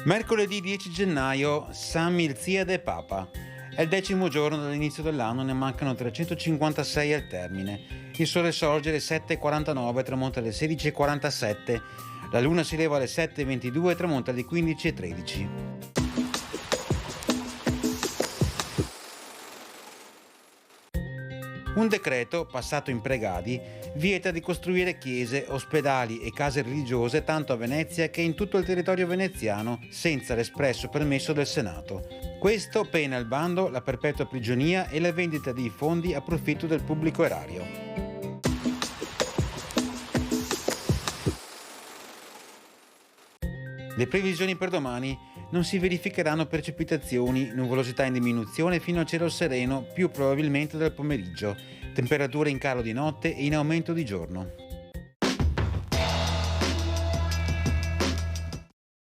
Mercoledì 10 gennaio, San Milziade Papa. È il 10° giorno dall'inizio dell'anno, ne mancano 356 al termine. Il sole sorge alle 7:49 e tramonta alle 16:47. La luna si leva alle 7:22 e tramonta alle 15:13. Un decreto, passato in Pregadi, vieta di costruire chiese, ospedali e case religiose tanto a Venezia che in tutto il territorio veneziano senza l'espresso permesso del Senato. Questo pena il bando, la perpetua prigionia e la vendita di fondi a profitto del pubblico erario. Le previsioni per domani: non si verificheranno precipitazioni, nuvolosità in diminuzione fino a cielo sereno, più probabilmente dal pomeriggio, temperature in calo di notte e in aumento di giorno.